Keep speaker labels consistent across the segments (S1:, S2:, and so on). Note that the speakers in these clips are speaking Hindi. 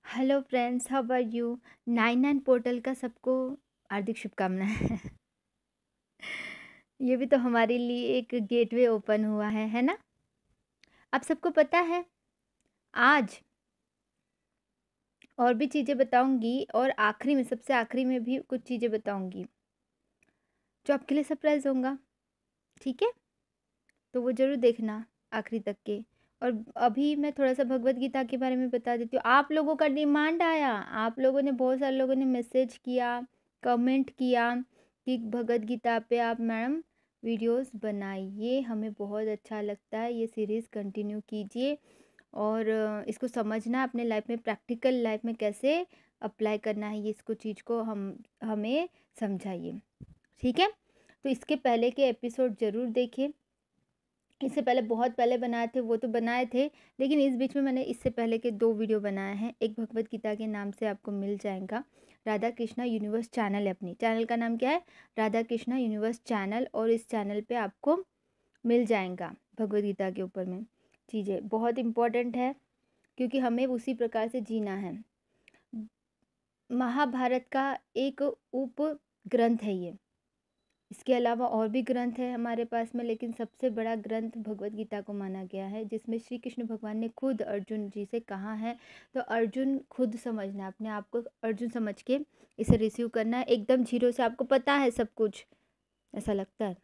S1: Hello friends, how are you. 99 portal का सबको हार्दिक शुभकामनाएं। ये भी तो हमारे लिए एक गेटवे ओपन हुआ है ना। आप सबको पता है, आज और भी चीज़ें बताऊंगी और आखिरी में, सबसे आखिरी में भी कुछ चीज़ें बताऊंगी जो आपके लिए सरप्राइज होगा। ठीक है, तो वो ज़रूर देखना आखिरी तक के। और अभी मैं थोड़ा सा भगवत गीता के बारे में बता देती हूँ। आप लोगों का डिमांड आया, आप लोगों ने, बहुत सारे लोगों ने मैसेज किया, कमेंट किया कि भगवत गीता पे आप मैडम वीडियोस बनाइए, हमें बहुत अच्छा लगता है, ये सीरीज़ कंटिन्यू कीजिए और इसको समझना अपने लाइफ में, प्रैक्टिकल लाइफ में कैसे अप्लाई करना है, ये इसको चीज़ को हमें समझाइए। ठीक है, तो इसके पहले के एपिसोड ज़रूर देखें। इससे पहले बहुत पहले बनाए थे, वो तो बनाए थे, लेकिन इस बीच में मैंने इससे पहले के 2 वीडियो बनाए हैं। एक भगवत गीता के नाम से आपको मिल जाएगा, राधा कृष्णा यूनिवर्स चैनल है, अपनी चैनल का नाम क्या है, राधा कृष्णा यूनिवर्स चैनल। और इस चैनल पे आपको मिल जाएगा भगवत गीता के ऊपर में चीज़ें, बहुत इम्पोर्टेंट है क्योंकि हमें उसी प्रकार से जीना है। महाभारत का एक उप ग्रंथ है ये। इसके अलावा और भी ग्रंथ है हमारे पास में, लेकिन सबसे बड़ा ग्रंथ भगवत गीता को माना गया है, जिसमें श्री कृष्ण भगवान ने खुद अर्जुन जी से कहा है। तो अर्जुन खुद समझना, अपने आप को अर्जुन समझ के इसे रिसीव करना है, एकदम जीरो से। आपको पता है सब कुछ, ऐसा लगता है,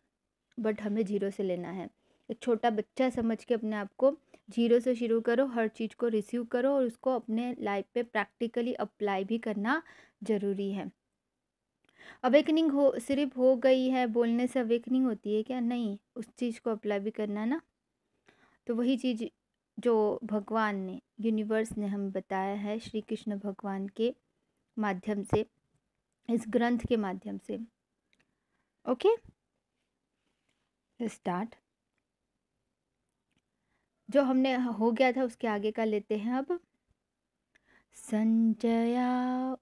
S1: बट हमें जीरो से लेना है। एक छोटा बच्चा समझ के अपने आप को जीरो से शुरू करो, हर चीज़ को रिसीव करो और उसको अपने लाइफ पे प्रैक्टिकली अप्लाई भी करना ज़रूरी है। अवेकनिंग हो सिर्फ हो गई है, बोलने से अवेकनिंग होती है क्या? नहीं, उस चीज़ को अप्लाई भी करना है ना। तो वही चीज़ जो भगवान ने, यूनिवर्स ने हमें बताया है श्री कृष्ण भगवान के माध्यम से, इस ग्रंथ के माध्यम से। Okay, start. जो हमने हो गया था उसके आगे का लेते हैं अब। संजया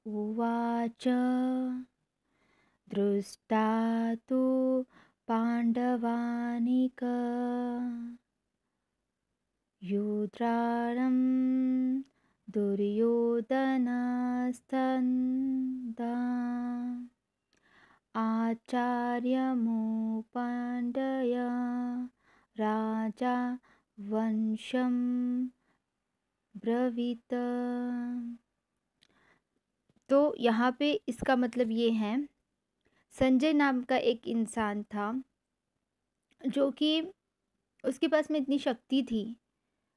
S1: उवाच दृष्टा तु पाण्डवानीक युद्धारं दुर्योधनस्तदा आचार्यमुपाण्डय राजा वंशं ब्रवीत। तो यहाँ पे इसका मतलब ये है, संजय नाम का एक इंसान था जो कि उसके पास में इतनी शक्ति थी,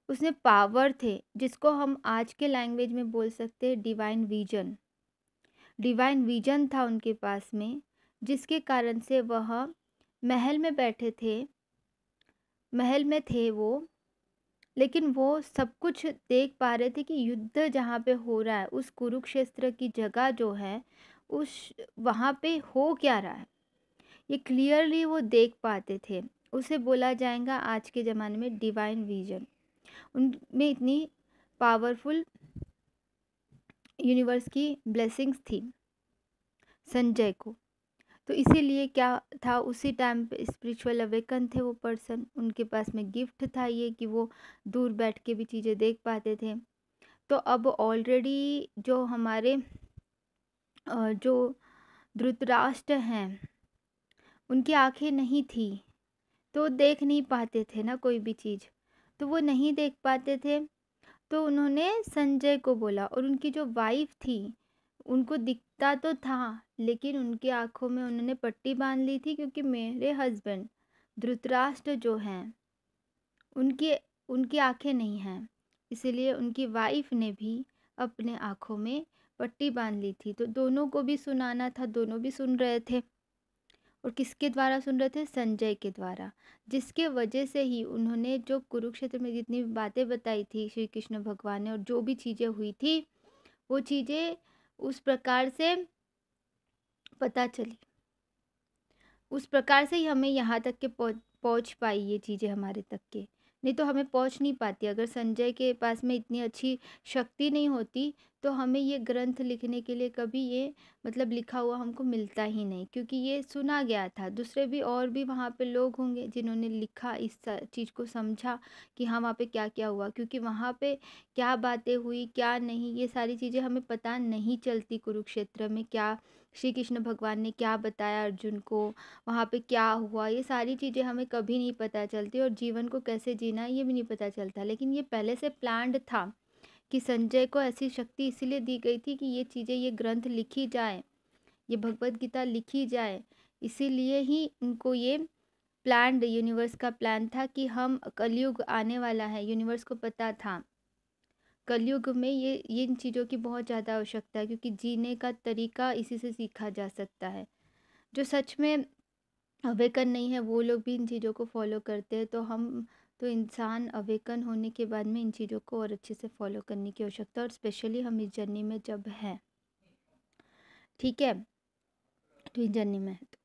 S1: उसने पावर थे, जिसको हम आज के लैंग्वेज में बोल सकते हैं डिवाइन विजन। डिवाइन विजन था उनके पास में, जिसके कारण से वह महल में बैठे थे, महल में थे वो, लेकिन वो सब कुछ देख पा रहे थे कि युद्ध जहाँ पे हो रहा है, उस कुरुक्षेत्र की जगह जो है, उस वहाँ पे हो क्या रहा है, ये क्लियरली वो देख पाते थे। उसे बोला जाएगा आज के ज़माने में डिवाइन विजन। उनमें इतनी पावरफुल यूनिवर्स की ब्लेसिंग्स थी संजय को। तो इसीलिए क्या था, उसी टाइम पे स्पिरिचुअल अवेकन थे वो पर्सन, उनके पास में गिफ्ट था ये कि वो दूर बैठ के भी चीज़ें देख पाते थे। तो अब ऑलरेडी जो हमारे जो धृतराष्ट्र हैं, उनकी आंखें नहीं थी, तो देख नहीं पाते थे ना कोई भी चीज़, तो वो नहीं देख पाते थे। तो उन्होंने संजय को बोला, और उनकी जो वाइफ थी, उनको दिखता तो था, लेकिन उनकी आंखों में उन्होंने पट्टी बांध ली थी, क्योंकि मेरे हस्बैंड धृतराष्ट्र जो हैं, उनकी उनकी आंखें नहीं हैं, इसीलिए उनकी वाइफ ने भी अपने आंखों में पट्टी बांध ली थी। तो दोनों को भी सुनाना था, दोनों भी सुन रहे थे, और किसके द्वारा सुन रहे थे? संजय के द्वारा, जिसके वजह से ही उन्होंने जो कुरुक्षेत्र में जितनी बातें बताई थी श्री कृष्ण भगवान ने, और जो भी चीज़ें हुई थी, वो चीज़ें उस प्रकार से पता चली, उस प्रकार से ही हमें यहाँ तक के पहुँच पाई ये चीज़ें हमारे तक के। नहीं तो हमें पहुँच नहीं पाती, अगर संजय के पास में इतनी अच्छी शक्ति नहीं होती तो हमें ये ग्रंथ लिखने के लिए कभी ये मतलब लिखा हुआ हमको मिलता ही नहीं, क्योंकि ये सुना गया था। दूसरे भी और भी वहाँ पे लोग होंगे जिन्होंने लिखा, इस चीज़ को समझा कि हाँ वहाँ पे क्या क्या हुआ, क्योंकि वहाँ पे क्या बातें हुई क्या नहीं ये सारी चीज़ें हमें पता नहीं चलती। कुरुक्षेत्र में क्या श्री कृष्ण भगवान ने क्या बताया अर्जुन को, वहाँ पे क्या हुआ, ये सारी चीज़ें हमें कभी नहीं पता चलती, और जीवन को कैसे जीना है ये भी नहीं पता चलता। लेकिन ये पहले से प्लान्ड था कि संजय को ऐसी शक्ति इसीलिए दी गई थी कि ये चीज़ें, ये ग्रंथ लिखी जाए, ये भगवत गीता लिखी जाए। इसीलिए ही उनको ये प्लान्ड, यूनिवर्स का प्लान था कि हम कलयुग आने वाला है, यूनिवर्स को पता था कलयुग में ये इन चीज़ों की बहुत ज़्यादा आवश्यकता है, क्योंकि जीने का तरीका इसी से सीखा जा सकता है। जो सच में अवेकन नहीं है वो लोग भी इन चीज़ों को फॉलो करते हैं, तो इंसान अवेकन होने के बाद में इन चीज़ों को और अच्छे से फॉलो करने की आवश्यकता है, और स्पेशली हम इस जर्नी में जब हैं, ठीक है, तो इस जर्नी में है, तो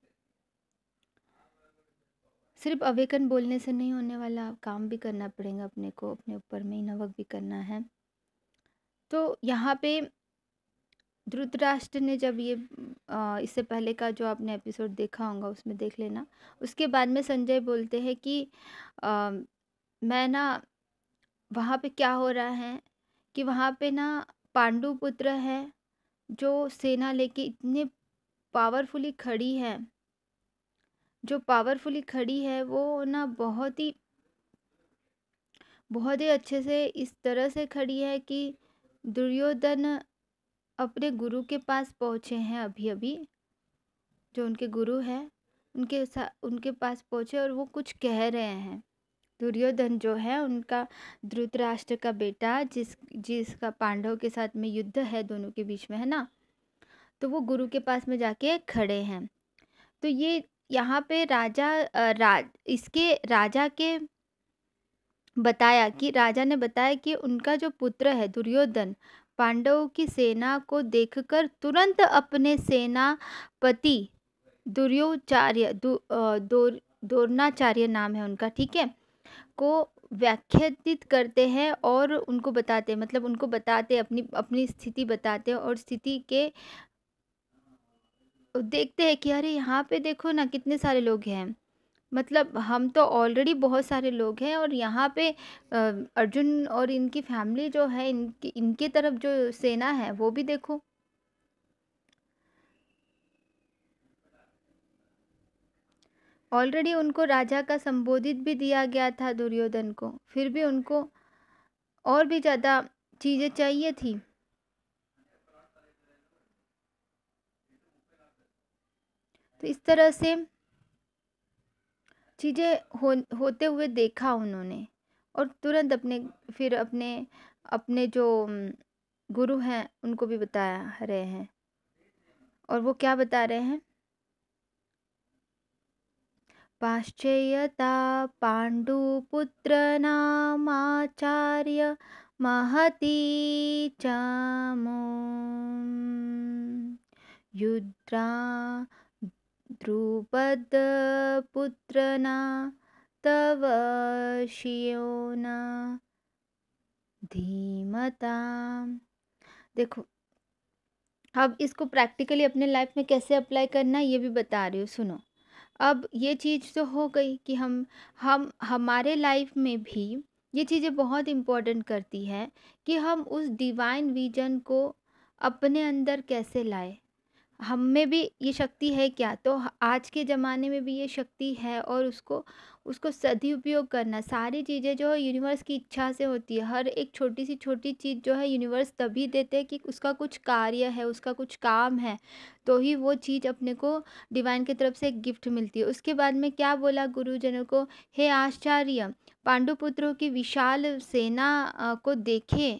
S1: सिर्फ अवेकन बोलने से नहीं होने वाला, काम भी करना पड़ेगा अपने को, अपने ऊपर में इनवर्क भी करना है। तो यहाँ पे धृतराष्ट्र ने जब ये इससे पहले का जो आपने एपिसोड देखा होगा उसमें देख लेना, उसके बाद में संजय बोलते हैं कि अ, मैं ना, वहाँ पे क्या हो रहा है कि वहाँ पे ना पांडु पुत्र है जो सेना लेके इतने पावरफुली खड़ी है, जो पावरफुली खड़ी है वो ना बहुत ही अच्छे से इस तरह से खड़ी है कि दुर्योधन अपने गुरु के पास पहुँचे हैं अभी अभी, जो उनके गुरु हैं उनके पास पहुँचे और वो कुछ कह रहे हैं। दुर्योधन जो है उनका, धृतराष्ट्र का बेटा, जिसका पांडव के साथ में युद्ध है दोनों के बीच में, है ना, तो वो गुरु के पास में जाके खड़े हैं। तो ये यहाँ पे इसके राजा के बताया कि राजा ने बताया कि उनका जो पुत्र है दुर्योधन, पांडवों की सेना को देखकर तुरंत अपने सेनापति दुर्योचार्य द्रोणाचार्य नाम है उनका, ठीक है, को व्याख्यातित करते हैं और उनको बताते हैं, मतलब उनको बताते अपनी अपनी स्थिति बताते हैं, और स्थिति के देखते हैं कि अरे यहाँ पे देखो ना कितने सारे लोग हैं, मतलब हम तो ऑलरेडी बहुत सारे लोग हैं, और यहाँ पे अर्जुन और इनकी फैमिली जो है, इनके तरफ जो सेना है वो भी देखो। ऑलरेडी उनको राजा का संबोधित भी दिया गया था दुर्योधन को, फिर भी उनको और भी ज़्यादा चीज़ें चाहिए थी। तो इस तरह से चीज़ें होते हुए देखा उन्होंने, और तुरंत फिर अपने जो गुरु हैं उनको भी बता रहे हैं, और वो क्या बता रहे हैं, पाश्चयता पांडुपुत्र नामाचार्य महती चामो युद्रा द्रुपदपुत्रना तव शियोना धीमता। देखो, अब इसको प्रैक्टिकली अपने लाइफ में कैसे अप्लाई करना है ये भी बता रही हूँ, सुनो। अब ये चीज़ तो हो गई कि हम हमारे लाइफ में भी ये चीज़ें बहुत इम्पोर्टेंट करती है कि हम उस डिवाइन विजन को अपने अंदर कैसे लाए। हम में भी ये शक्ति है क्या, तो आज के ज़माने में भी ये शक्ति है, और उसको उसको सदुपयोग करना। सारी चीज़ें जो है यूनिवर्स की इच्छा से होती है, हर एक छोटी सी छोटी चीज़ जो है यूनिवर्स तभी देते हैं कि उसका कुछ कार्य है, उसका कुछ काम है, तो ही वो चीज़ अपने को डिवाइन की तरफ से एक गिफ्ट मिलती है। उसके बाद में क्या बोला गुरुजनों को, हे आचार्य, पांडुपुत्रों की विशाल सेना को देखे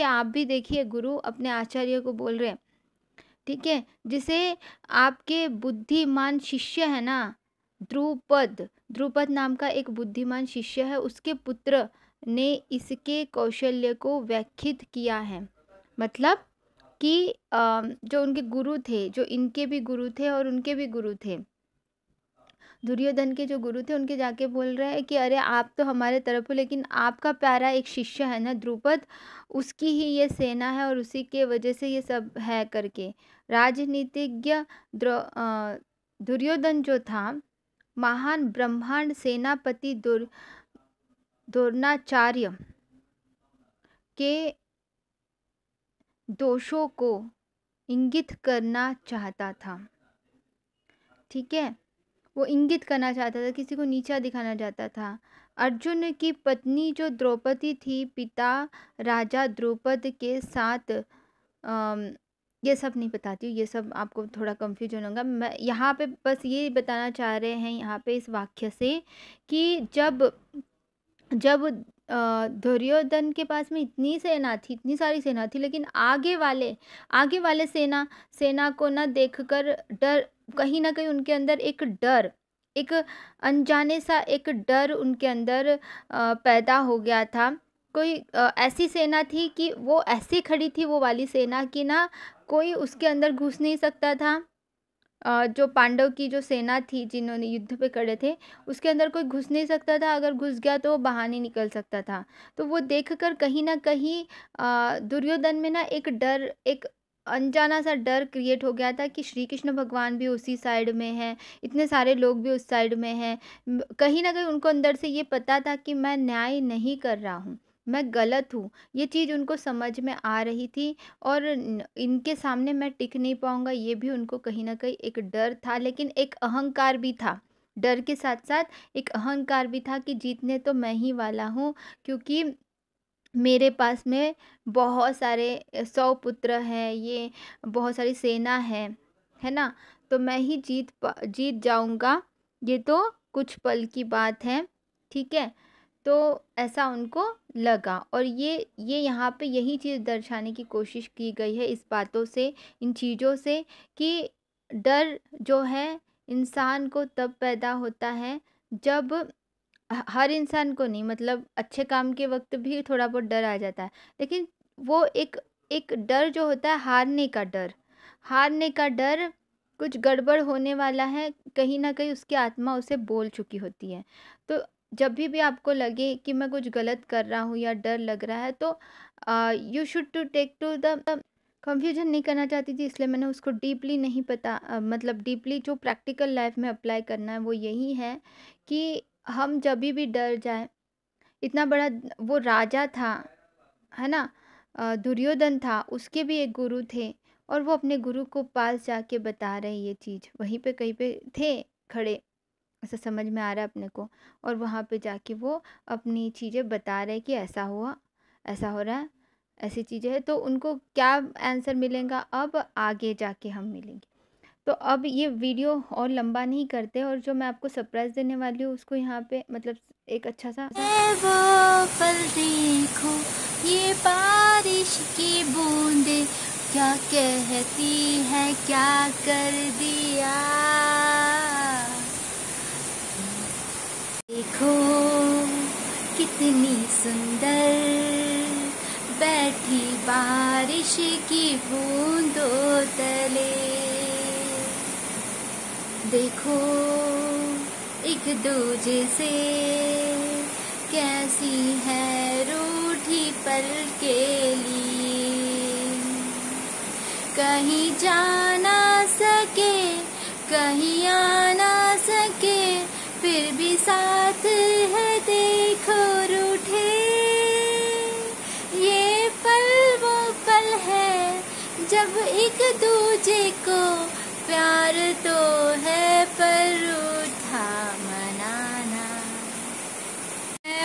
S1: आप भी देखिए, गुरु अपने आचार्य को बोल रहे हैं, ठीक है, जिसे आपके बुद्धिमान शिष्य है ना, ध्रुपद नाम का एक बुद्धिमान शिष्य है, उसके पुत्र ने इसके कौशल्य को व्याख्यात किया है। मतलब कि जो उनके गुरु थे, जो इनके भी गुरु थे और उनके भी गुरु थे, दुर्योधन के जो गुरु थे उनके जाके बोल रहे हैं कि अरे आप तो हमारे तरफ हो, लेकिन आपका प्यारा एक शिष्य है ना द्रुपद, उसकी ही ये सेना है और उसी के वजह से ये सब है करके। राजनीतिज्ञ दुर्योधन जो था, महान ब्रह्मांड सेनापति द्रोणाचार्य के दोषों को इंगित करना चाहता था। ठीक है, वो इंगित करना चाहता था, किसी को नीचा दिखाना चाहता था। अर्जुन की पत्नी जो द्रौपदी थी, पिता राजा द्रुपद के साथ ये सब नहीं बताती हूँ, ये सब आपको थोड़ा कंफ्यूजन होगा। मैं यहाँ पे बस ये बताना चाह रहे हैं यहाँ पे इस वाक्य से कि जब दुर्योधन के पास में इतनी सेना थी, इतनी सारी सेना थी, लेकिन आगे वाले सेना को ना देखकर डर, कहीं ना कहीं उनके अंदर एक डर, एक अनजाने सा एक डर उनके अंदर पैदा हो गया था। कोई ऐसी सेना थी कि वो ऐसी खड़ी थी, वो वाली सेना कि ना कोई उसके अंदर घुस नहीं सकता था। जो पांडव की जो सेना थी जिन्होंने युद्ध पे खड़े थे, उसके अंदर कोई घुस नहीं सकता था, अगर घुस गया तो वो बाहर नहीं निकल सकता था। तो वो देखकर कहीं ना कहीं दुर्योधन में ना एक डर, एक अनजाना सा डर क्रिएट हो गया था कि श्री कृष्ण भगवान भी उसी साइड में हैं, इतने सारे लोग भी उस साइड में हैं। कहीं ना कहीं उनको अंदर से ये पता था कि मैं न्याय नहीं कर रहा हूँ, मैं गलत हूँ, ये चीज़ उनको समझ में आ रही थी और इनके सामने मैं टिक नहीं पाऊँगा, ये भी उनको कहीं ना कहीं एक डर था। लेकिन एक अहंकार भी था, डर के साथ साथ एक अहंकार भी था कि जीतने तो मैं ही वाला हूँ, क्योंकि मेरे पास में बहुत सारे 100 पुत्र हैं, ये बहुत सारी सेना है ना, तो मैं ही जीत जाऊँगा, ये तो कुछ पल की बात है। ठीक है, तो ऐसा उनको लगा और ये यहाँ पे यही चीज़ दर्शाने की कोशिश की गई है इस बातों से, इन चीज़ों से, कि डर जो है इंसान को तब पैदा होता है जब हर इंसान को नहीं, मतलब अच्छे काम के वक्त भी थोड़ा बहुत डर आ जाता है, लेकिन वो एक डर जो होता है हारने का डर, कुछ गड़बड़ होने वाला है, कहीं ना कहीं उसकी आत्मा उसे बोल चुकी होती है। तो जब भी आपको लगे कि मैं कुछ गलत कर रहा हूँ या डर लग रहा है, तो you should to take to the confusion नहीं करना चाहती थी, इसलिए मैंने उसको डीपली नहीं पता, मतलब डीपली जो प्रैक्टिकल लाइफ में अप्लाई करना है वो यही है कि हम जब भी डर जाए, इतना बड़ा वो राजा था, है ना, दुर्योधन था, उसके भी एक गुरु थे और वो अपने गुरु को पास जाके बता रहे ये चीज़, वहीं पे कहीं पे थे खड़े, ऐसा समझ में आ रहा है अपने को, और वहाँ पे जाके वो अपनी चीज़ें बता रहे कि ऐसा हुआ, ऐसा हो रहा है, ऐसी चीज़ें हैं। तो उनको क्या आंसर मिलेगा अब आगे जाके हम मिलेंगे। तो अब ये वीडियो और लंबा नहीं करते, और जो मैं आपको सरप्राइज़ देने वाली हूँ उसको यहाँ पे मतलब एक अच्छा सा
S2: वो पल देखो, ये बारिश की बूंदे क्या कहती है, क्या कर दिया। देखो कितनी सुंदर बैठी बारिश की बूंदों तले, देखो एक दूजे से कैसी है रूठी पल के लिए, कहीं जा ना सके कहीं आ ना सके, फिर भी साथ है देखो रूठे। ये पल वो पल है जब एक दूजे को प्यार तो है पर रूठा मनाना।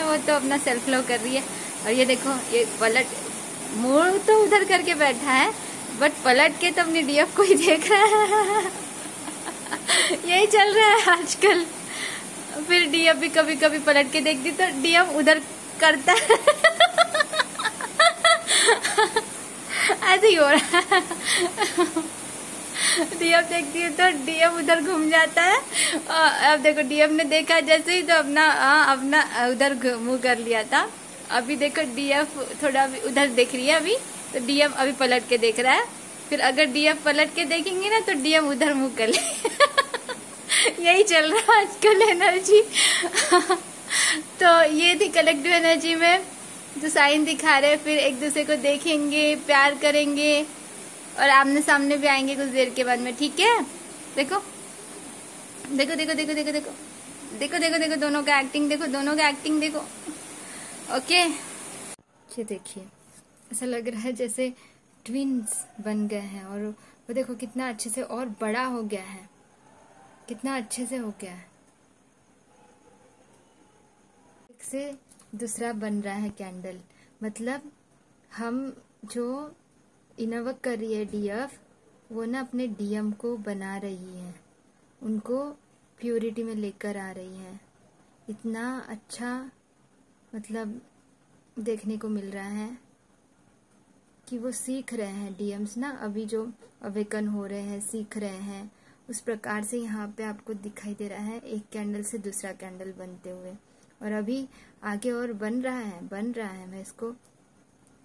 S1: वो तो अपना सेल्फ लव कर रही है, और ये देखो ये पलट, मुंह तो उधर करके बैठा है बट पलट के तो अपनी डीएफ को ही देख रहा है। यही चल रहा है आजकल। फिर डीएफ भी कभी कभी पलट के देखती तो डीएफ उधर करता है। ऐसे ही हो रहा है। डीएफ देखती है तो डीएफ उधर घूम जाता है। अब देखो डीएफ ने देखा जैसे ही तो अपना उधर मुंह कर लिया था। अभी देखो डीएफ थोड़ा उधर देख रही है अभी, तो डीएफ अभी पलट के देख रहा है। फिर अगर डीएफ पलट के देखेंगे ना तो डीएफ उधर मुंह कर ले।
S2: यही चल रहा है आजकल एनर्जी। तो ये थी कलेक्टिव एनर्जी में जो साइन दिखा रहे हैं। फिर एक दूसरे को देखेंगे, प्यार करेंगे और आमने सामने भी आएंगे कुछ देर के बाद में, ठीक है। देखो देखो देखो देखो देखो देखो देखो देखो देखो दोनों का एक्टिंग देखो, दोनों का एक्टिंग देखो। ओके, ये देखिए ऐसा लग रहा है जैसे ट्विन्स बन गए हैं। और वो देखो कितना अच्छे से और बड़ा हो गया है, कितना अच्छे से हो गया है। एक से दूसरा बन रहा है कैंडल। मतलब हम जो इनवर्क कर रही है डीएफ, वो ना अपने डीएम को बना रही है, उनको प्योरिटी में लेकर आ रही है। इतना अच्छा मतलब देखने को मिल रहा है कि वो सीख रहे हैं डीएम्स ना, अभी जो अवेकन हो रहे हैं, सीख रहे हैं। उस प्रकार से यहाँ पे आपको दिखाई दे रहा है एक कैंडल से दूसरा कैंडल बनते हुए। और अभी आगे और बन रहा है। मैं इसको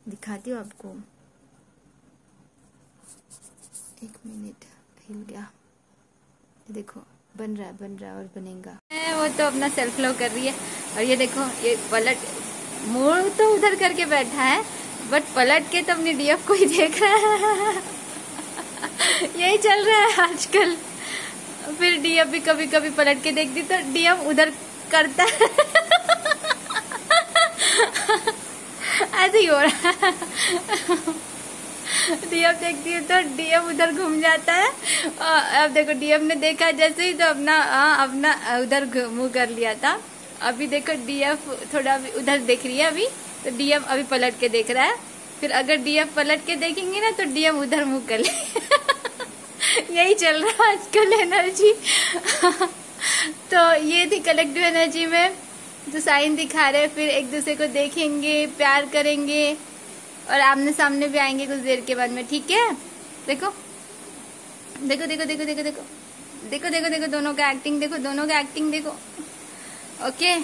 S2: दिखाती हूँ आपको। एक मिनट, हिल गया। देखो बन रहा है और बनेगा। वो तो अपना सेल्फ लव कर रही है। और ये देखो ये पलट, मुंह तो उधर करके बैठा है बट पलट के तो अपनी डीएफ को ही देख रहा है। यही चल रहा है आजकल। फिर डीएफ भी कभी कभी पलट के देखती तो डीएफ उधर करता है। ऐसे ही हो रहा है। डीएफ देखती है तो डीएफ उधर घूम जाता है। अब देखो डीएफ ने देखा जैसे ही तो अपना उधर मुंह कर लिया था। अभी देखो डीएफ थोड़ा उधर देख रही है अभी, तो डीएफ अभी पलट के देख रहा है। फिर अगर डीएफ पलट के देखेंगे ना तो डीएफ उधर मुंह कर ले। यही चल रहा है आजकल एनर्जी। तो ये थी कलेक्टिव एनर्जी में जो साइन दिखा रहे हैं। फिर एक दूसरे को देखेंगे, प्यार करेंगे और आमने सामने भी आएंगे कुछ देर के बाद में, ठीक है। देखो देखो देखो देखो देखो देखो देखो देखो देखो दोनों का एक्टिंग देखो, दोनों का एक्टिंग देखो। ओके।